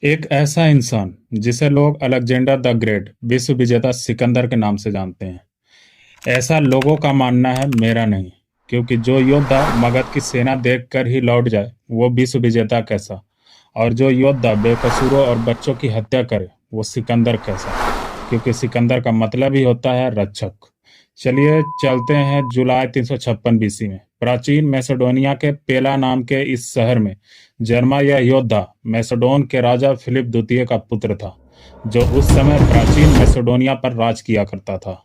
एक ऐसा इंसान जिसे लोग अलेक्जेंडर द ग्रेट विश्व विजेता सिकंदर के नाम से जानते हैं। ऐसा लोगों का मानना है, मेरा नहीं। क्योंकि जो योद्धा मगध की सेना देखकर ही लौट जाए वो विश्व विजेता कैसा, और जो योद्धा बेकसूरों और बच्चों की हत्या करे वो सिकंदर कैसा। क्योंकि सिकंदर का मतलब ही होता है रक्षक। चलिए चलते हैं जुलाई 356 बीसी में प्राचीन मैसेडोनिया के पेला नाम के इस शहर में जन्मा यह योद्धा मैसेडोन के राजा फिलिप द्वितीय का पुत्र था, जो उस समय प्राचीन मैसेडोनिया पर राज किया करता था।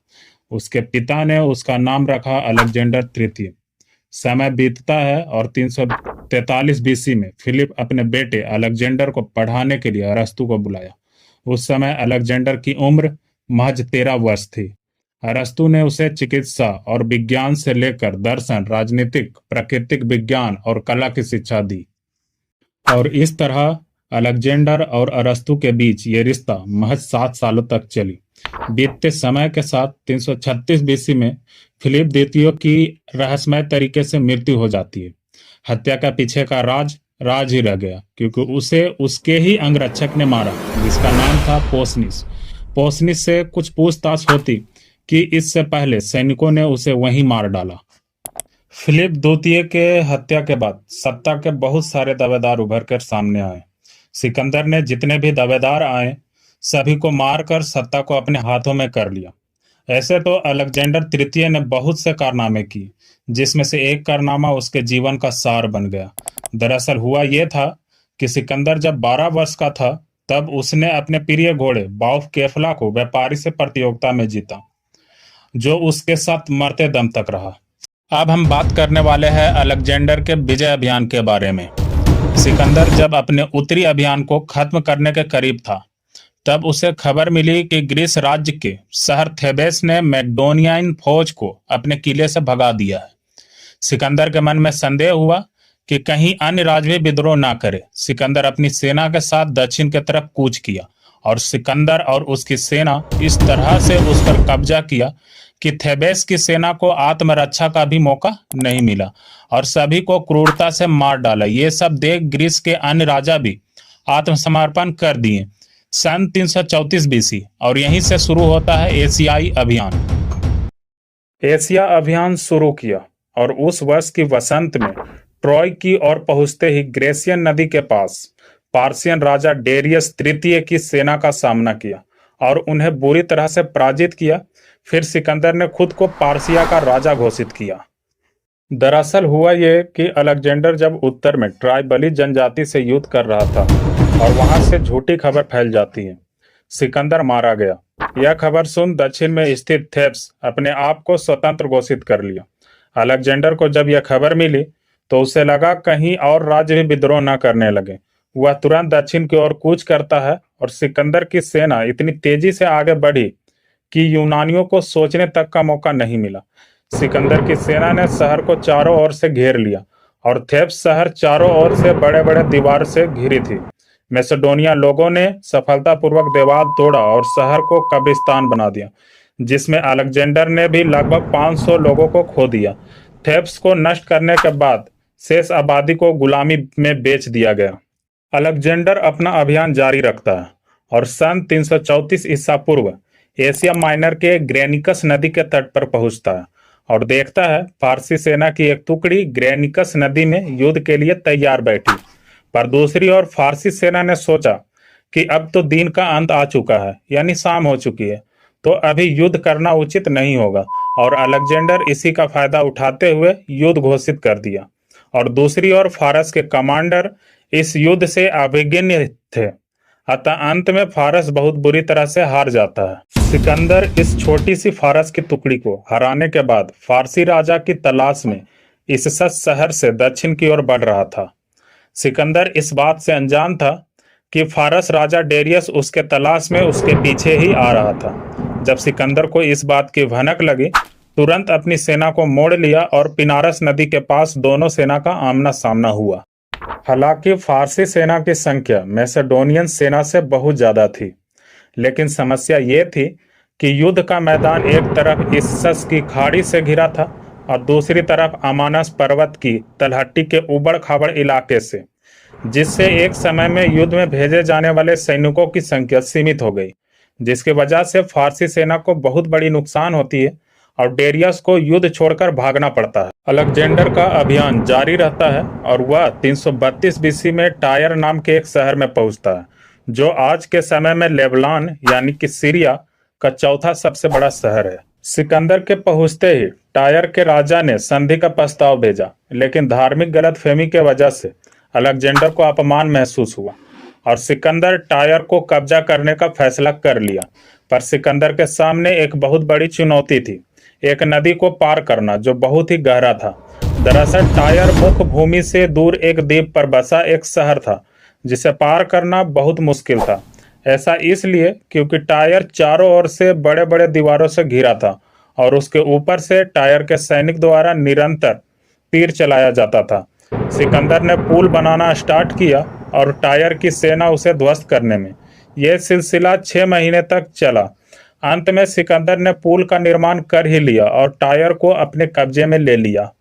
उसके पिता ने उसका नाम रखा अलेक्जेंडर तृतीय। समय बीतता है और 343 बीसी में फिलिप अपने बेटे अलेक्जेंडर को पढ़ाने के लिए अरस्तु को बुलाया। उस समय अलेक्जेंडर की उम्र महज 13 वर्ष थी। अरस्तु ने उसे चिकित्सा और विज्ञान से लेकर दर्शन, राजनीतिक, प्राकृतिक विज्ञान और कला की शिक्षा दी। और इस तरह अलेक्जेंडर और अरस्तु के बीच ये रिश्ता महज 7 सालों तक चली। बीतते समय के साथ 336 बीसी में फिलिप द्वितीय की रहस्यमय तरीके से मृत्यु हो जाती है। हत्या का पीछे का राज राज ही रह गया, क्योंकि उसे उसके ही अंगरक्षक ने मारा, जिसका नाम था पोसनिस। पोसनिस से कुछ पूछताछ होती कि इससे पहले सैनिकों ने उसे वहीं मार डाला। फिलिप द्वितीय के हत्या के बाद सत्ता के बहुत सारे दावेदार उभर कर सामने आए। सिकंदर ने जितने भी दावेदार आए सभी को मारकर सत्ता को अपने हाथों में कर लिया। ऐसे तो अलेक्जेंडर तृतीय ने बहुत से कारनामे किए, जिसमें से एक कारनामा उसके जीवन का सार बन गया। दरअसल हुआ यह था कि सिकंदर जब 12 वर्ष का था तब उसने अपने प्रिय घोड़े बाउफ केफला को व्यापारी से प्रतियोगिता में जीता, जो उसके साथ मरते दम तक रहा। अब हम बात करने वाले हैं अलेक्जेंडर के विजय अभियान के बारे में। सिकंदर जब अपने उत्तरी अभियान को खत्म करने के करीब था तब उसे खबर मिली कि ग्रीस राज्य के शहर थेबेस ने मैकडोनियन फौज को अपने किले से भगा दिया है। सिकंदर के मन में संदेह हुआ कि कहीं अन्य राज्य भी विद्रोह ना करे। सिकंदर अपनी सेना के साथ दक्षिण की तरफ कूच किया और सिकंदर और उसकी सेना इस तरह से उस पर कब्जा किया कि थेबेस की सेना को आत्मरक्षा का भी मौका नहीं मिला और सभी को क्रूरता से मार डाला। ये सब देख ग्रीस के अन्य राजा भी आत्मसमर्पण कर दिए। सन 334 बीसी और यहीं से शुरू होता है एशियाई अभियान। एशिया अभियान शुरू किया और उस वर्ष की वसंत में ट्रॉय की ओर पहुंचते ही ग्रेसियन नदी के पास पार्सियन राजा डेरियस तृतीय की सेना का सामना किया और उन्हें बुरी तरह से पराजित किया। फिर सिकंदर ने खुद को पार्सिया का राजा घोषित किया। दरअसल हुआ ये कि अलेक्जेंडर जब उत्तर में ट्राइबली जनजाति से युद्ध कर रहा था और वहां से झूठी खबर फैल जाती है, सिकंदर मारा गया। यह खबर सुन दक्षिण में स्थित थेब्स अपने आप को स्वतंत्र घोषित कर लिया। अलेक्जेंडर को जब यह खबर मिली तो उसे लगा कहीं और राज्य भी विद्रोह न करने लगे। वह तुरंत दक्षिण की ओर कूच करता है और सिकंदर की सेना इतनी तेजी से आगे बढ़ी कि यूनानियों को सोचने तक का मौका नहीं मिला। सिकंदर की सेना ने शहर को चारों ओर से घेर लिया और थेब्स शहर चारों ओर से बड़े बड़े दीवार से घिरी थी। मैसेडोनिया लोगों ने सफलतापूर्वक दीवार तोड़ा और शहर को कब्रिस्तान बना दिया, जिसमें अलेक्जेंडर ने भी लगभग 500 लोगों को खो दिया। थेब्स को नष्ट करने के बाद शेष आबादी को गुलामी में बेच दिया गया। अलेक्जेंडर अपना अभियान जारी रखता है और सन 334 ईसा पूर्व एशिया माइनर के ग्रेनिकस नदी के तट पर पहुंचता है और देखता है फारसी सेना की एक टुकड़ी ग्रेनिकस नदी में युद्ध के लिए तैयार बैठी। पर दूसरी ओर फारसी सेना ने सोचा कि अब तो दिन का अंत आ चुका है, यानी शाम हो चुकी है, तो अभी युद्ध करना उचित नहीं होगा और अलेक्जेंडर इसी का फायदा उठाते हुए युद्ध घोषित कर दिया। और दूसरी ओर फारस के कमांडर इस युद्ध से अभिज्ञ थे, अतः अंत में फारस बहुत बुरी तरह से हार जाता है। सिकंदर इस छोटी सी फारस की टुकड़ी को हराने के बाद फारसी राजा की तलाश में इस शहर से दक्षिण की ओर बढ़ रहा था। सिकंदर इस बात से अनजान था कि फारस राजा डेरियस उसके तलाश में उसके पीछे ही आ रहा था। जब सिकंदर को इस बात की भनक लगी, तुरंत अपनी सेना को मोड़ लिया और पिनारस नदी के पास दोनों सेना का आमना सामना हुआ। हालांकि फारसी सेना की संख्या मैसेडोनियन सेना से बहुत ज्यादा थी, लेकिन समस्या ये थी कि युद्ध का मैदान एक तरफ इस्सस की खाड़ी से घिरा था और दूसरी तरफ अमानस पर्वत की तलहटी के उबड़ खाबड़ इलाके से। जिससे एक समय में युद्ध में भेजे जाने वाले सैनिकों की संख्या सीमित हो गई, जिसकी वजह से फारसी सेना को बहुत बड़ी नुकसान होती है और डेरियस को युद्ध छोड़कर भागना पड़ता है। अलेक्जेंडर का अभियान जारी रहता है और वह 332 बीसी में टायर नाम के एक शहर में पहुंचता है, जो आज के समय में लेबनान यानी कि सीरिया का चौथा सबसे बड़ा शहर है। सिकंदर के पहुंचते ही टायर के राजा ने संधि का प्रस्ताव भेजा, लेकिन धार्मिक गलतफहमी के वजह से अलेक्जेंडर को अपमान महसूस हुआ और सिकंदर टायर को कब्जा करने का फैसला कर लिया। पर सिकंदर के सामने एक बहुत बड़ी चुनौती थी, एक नदी को पार करना जो बहुत ही गहरा था। दरअसल टायर मुख्य भूमि से दूर एक द्वीप पर बसा एक शहर था, जिसे पार करना बहुत मुश्किल था। ऐसा इसलिए क्योंकि टायर चारों ओर से बड़े बड़े दीवारों से घिरा था और उसके ऊपर से टायर के सैनिक द्वारा निरंतर तीर चलाया जाता था। सिकंदर ने पुल बनाना स्टार्ट किया और टायर की सेना उसे ध्वस्त करने में यह सिलसिला 6 महीने तक चला। अंत में सिकंदर ने पुल का निर्माण कर ही लिया और टायर को अपने कब्जे में ले लिया।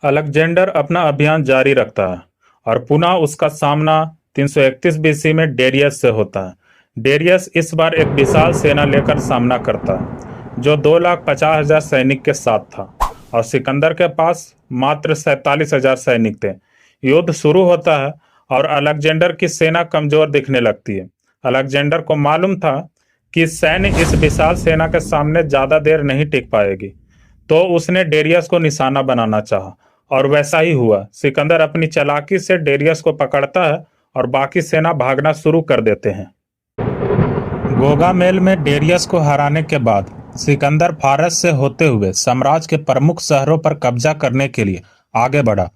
अलेक्जेंडर अपना अभियान जारी रखता है और पुनः उसका सामना 331 बीसी में डेरियस से होता है। डेरियस इस बार एक विशाल सेना लेकर सामना करता है, जो 2,50,000 सैनिक के साथ था और सिकंदर के पास मात्र 47,000 सैनिक थे। युद्ध शुरू होता है और अलेक्जेंडर की सेना कमजोर दिखने लगती है। अलेक्जेंडर को मालूम था कि सैन्य इस विशाल सेना के सामने ज्यादा देर नहीं टिक पाएगी, तो उसने डेरियस को निशाना बनाना चाहा और वैसा ही हुआ। सिकंदर अपनी चालाकी से डेरियस को पकड़ता है और बाकी सेना भागना शुरू कर देते हैं। गोगामेल में डेरियस को हराने के बाद सिकंदर फारस से होते हुए साम्राज्य के प्रमुख शहरों पर कब्जा करने के लिए आगे बढ़ा।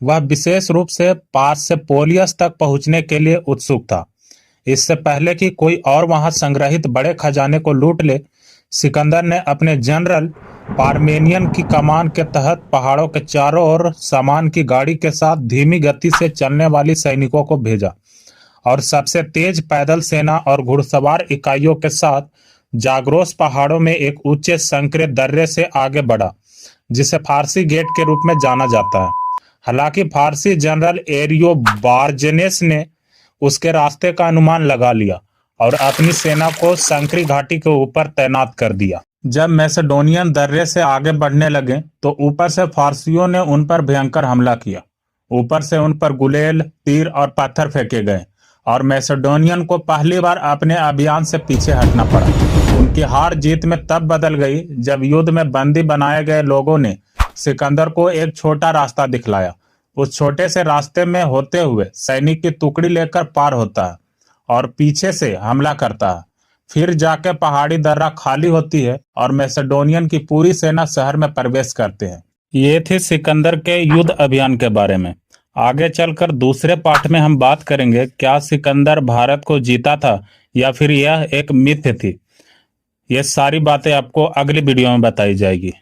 वह विशेष रूप से पास से पोलियस तक पहुंचने के लिए उत्सुक था। इससे पहले कि कोई और वहां संग्रहित बड़े खजाने को लूट ले, सिकंदर ने अपने जनरल पार्मेनियन की कमान के तहत पहाड़ों के चारों ओर सामान की गाड़ी के साथ धीमी गति से चलने वाली सैनिकों को भेजा और सबसे तेज पैदल सेना और घुड़सवार इकाइयों के साथ जाग्रोस पहाड़ों में एक ऊंचे संकरे दर्रे से आगे बढ़ा, जिसे फारसी गेट के रूप में जाना जाता है। हालांकि फारसी जनरल एरियो बार्जेनेस ने उसके रास्ते का अनुमान लगा लिया और अपनी सेना को संकरी घाटी के ऊपर तैनात कर दिया। जब मैसेडोनियन दर्रे से आगे बढ़ने लगे तो ऊपर से फारसियों ने उन पर भयंकर हमला किया। ऊपर से उन पर गुलेल, तीर और पत्थर फेंके गए और मैसेडोनियन को पहली बार अपने अभियान से पीछे हटना पड़ा। उनकी हार जीत में तब बदल गई जब युद्ध में बंदी बनाए गए लोगों ने सिकंदर को एक छोटा रास्ता दिखलाया। उस छोटे से रास्ते में होते हुए सैनिक की टुकड़ी लेकर पार होता है और पीछे से हमला करता है। फिर जाके पहाड़ी दर्रा खाली होती है और मैसेडोनियन की पूरी सेना शहर में प्रवेश करते हैं। ये थी सिकंदर के युद्ध अभियान के बारे में। आगे चलकर दूसरे पार्ट में हम बात करेंगे, क्या सिकंदर भारत को जीता था या फिर यह एक मिथ थी। ये सारी बातें आपको अगली वीडियो में बताई जाएगी।